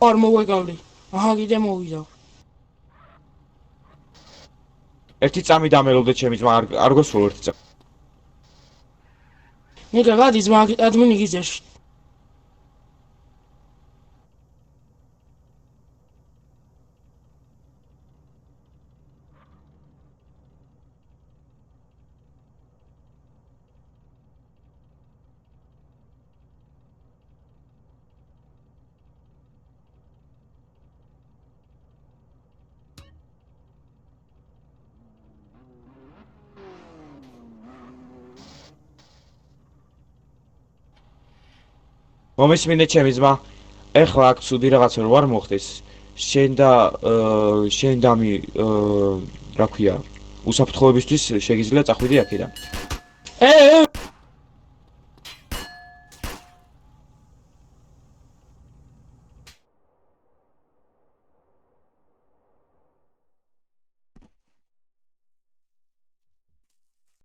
არ მოვეკავდი. აჰა, კიდე მოვიდა. ერთი წამი დამელოდე ჩემი ძმა არ გოსულ ერთი წამი. ნიკა გადი ძმა ადმინი გიზერში. მომისმინე ჩემი ძმა. ეხლა აქ ცუდი რაღაცა რო არ მოხდეს. შენ და რა ქვია, უსაფრთხოებისთვის შეგიძლია წახვიდე აქედან.